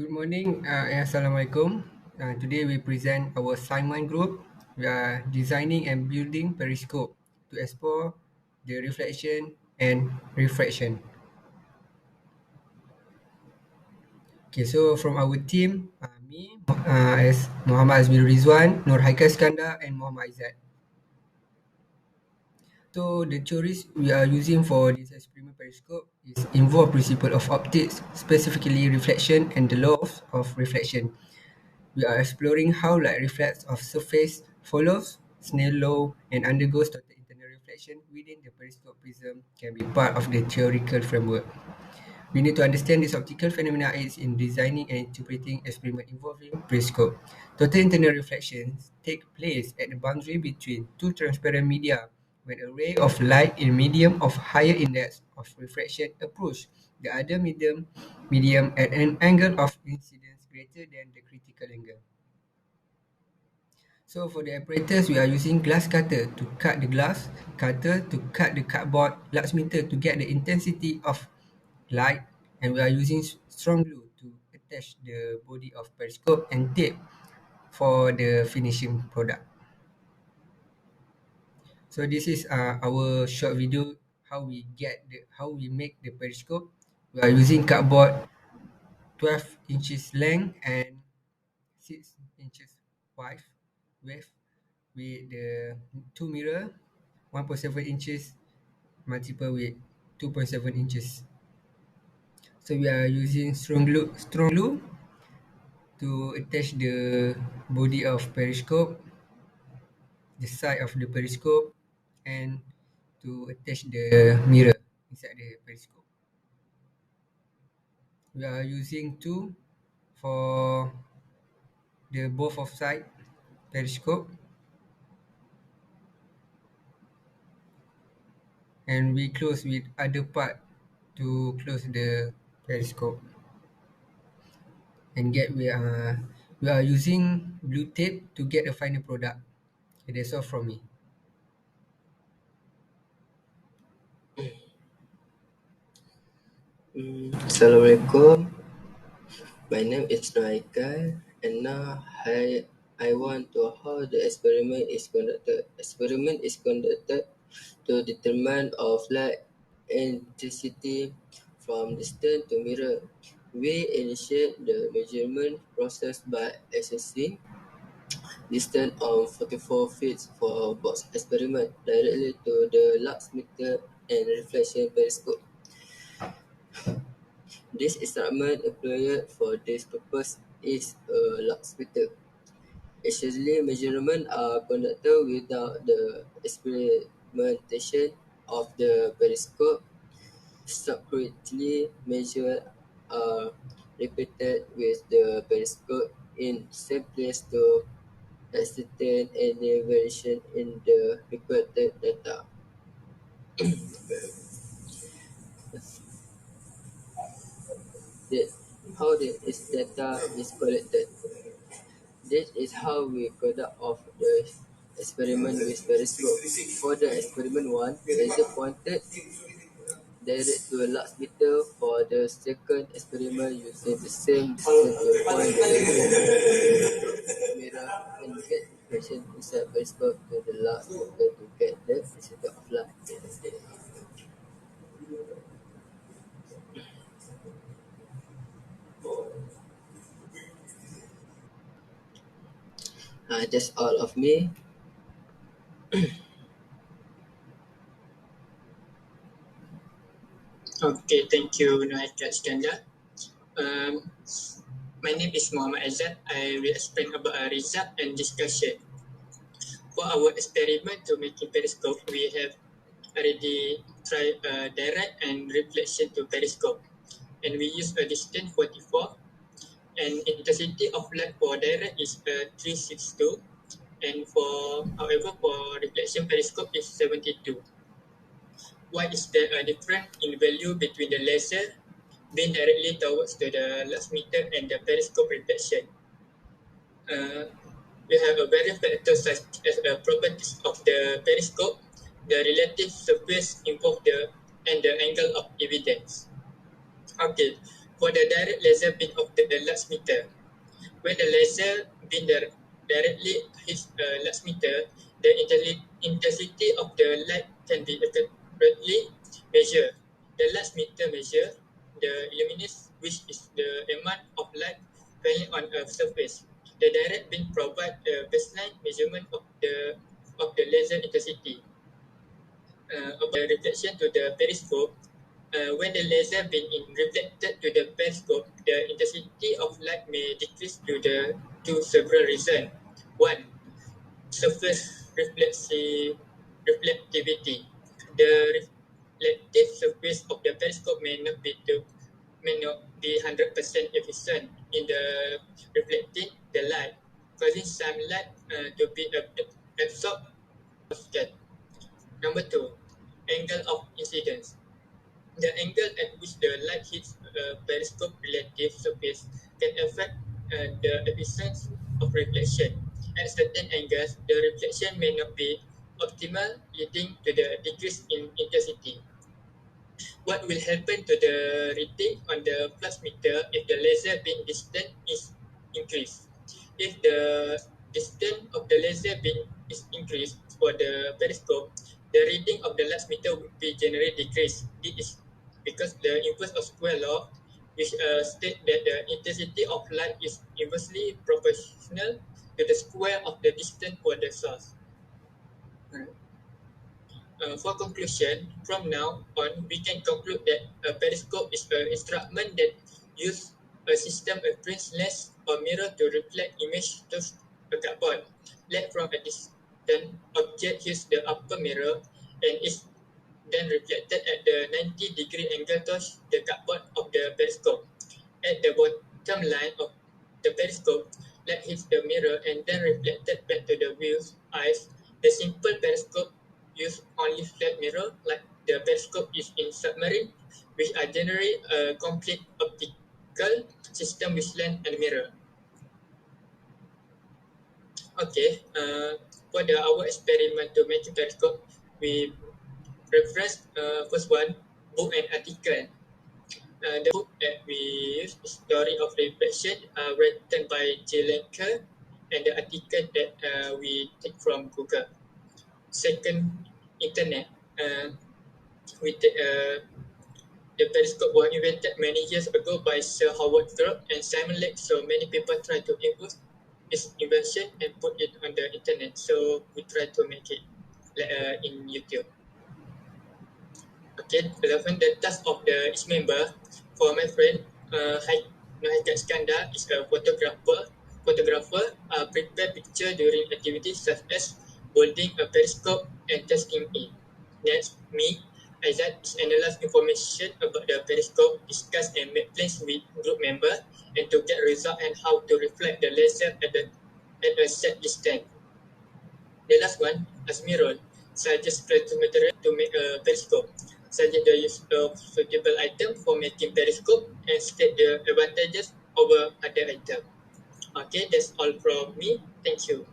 Good morning and Assalamualaikum. Today we present our assignment group. We are designing and building periscope to explore the reflection and refraction. Okay, so from our team, me as Muhammad Azmir Rizwan, Nur Haikal Iskandar and Muhammad Izzat. So the theories we are using for this experiment periscope is involve principle of optics, specifically reflection and the laws of reflection. We are exploring how light reflects off surface, follows Snell law, and undergoes total internal reflection within the periscope prism can be part of the theoretical framework. We need to understand this optical phenomena aids in designing and interpreting experiment involving periscope. Total internal reflections take place at the boundary between two transparent media when a ray of light in medium of higher index of refraction approach the other medium at an angle of incidence greater than the critical angle. So for the apparatus, we are using glass cutter to cut the glass, cutter to cut the cardboard, meter to get the intensity of light, and we are using strong glue to attach the body of periscope and tape for the finishing product. So this is our short video how we make the periscope. We are using cardboard 12 inches length and 6 inches wide width with the two mirror 1.7 inches multiple with 2.7 inches. So we are using strong glue to attach the body of periscope, the side of the periscope, and to attach the mirror inside the periscope. We are using two for the both of side periscope, and we close with other part to close the periscope. And get we are using blue tape to get a final product. Okay, that's all from me. Assalamualaikum. My name is Naika, and now I want to how the experiment is conducted. Experiment is conducted to determine of light intensity from distance to mirror. We initiate the measurement process by assessing distance of 44 feet for box experiment directly to the lux meter and reflection periscope. This instrument employed for this purpose is a lux meter. Usually, measurements are conducted without the experimentation of the periscope. Subsequently, measures are repeated with the periscope in same place to ascertain any variation in the recorded data. This, how this data is collected. This is how we conduct of the experiment with periscope. For the experiment 1, laser pointed direct to a large meter. For the second experiment using the same distance to point the mirror and get impression inside periscope to the large meter to get the result of light. That's all of me. Okay, thank you, Nuhaika Iskandar. Um, my name is Muhammad Izzat. I will explain about a result and discussion. For our experiment to make a periscope, we have already tried direct and reflection to periscope. And we use a distance 44 and intensity of light for direct is 362 and however for reflection periscope is 72. Why is there a difference in value between the laser being directly towards to the lux meter and the periscope reflection? We have a various factors such as the properties of the periscope, the relative surface involved and the angle of evidence. Okay, For the direct laser beam of the light meter, when the laser beam directly hits a light meter, the intensity of the light can be accurately measured. The light meter measures the luminance, which is the amount of light falling on a surface. The direct beam provides a baseline measurement of the laser intensity. About the reflection to the periscope, when the laser beam is reflected to the periscope, the intensity of light may decrease to several reasons. One, surface reflectivity. The reflective surface of the periscope may not be 100% efficient in the reflecting the light, causing some light to be absorbed or scattered. Number two, angle of incidence. The angle at which the light hits a periscope relative surface can affect the efficiency of reflection. At certain angles, the reflection may not be optimal, leading to the decrease in intensity. What will happen to the reading on the plasmeter if the laser beam distance is increased? If the distance of the laser beam is increased for the periscope, the reading of the plasmeter will be generally decreased. This is because the inverse of square law, which states that the intensity of light is inversely proportional to the square of the distance for the source. Alright. For conclusion, from now on, we can conclude that a periscope is an instrument that uses a system of fringe lens or mirror to reflect image to a cardboard. Light from a distant object hits the upper mirror and is then reflected at the 90-degree angle towards the cardboard of the periscope. At the bottom line of the periscope, light hits the mirror and then reflected back to the viewer's eyes. The simple periscope use only flat mirror, like the periscope is in submarine, which are generally a complete optical system with lens and mirror. Okay, for our experiment to make a periscope, we reference first one, book and article. The book that we use is Story of Reflection, written by J. Lenker, and the article that we take from Google. Second, internet. We take, the periscope was invented many years ago by Sir Howard Thorpe and Simon Lake, so many people try to impose its invention and put it on the internet. So we try to make it in YouTube. Okay, 11. The task of each member. For my friend, Haikat Skandar is a photographer. Prepare picture during activities such as holding a periscope and testing it. Next, me, Aizat, is analyze information about the periscope, discuss and make plans with group member, and to get result and how to reflect the laser at a set distance. The last one, Asmirul, suggest creative material to make a periscope. Suggest the use of suitable item for making periscope and state the advantages over other item. Okay, that's all from me. Thank you.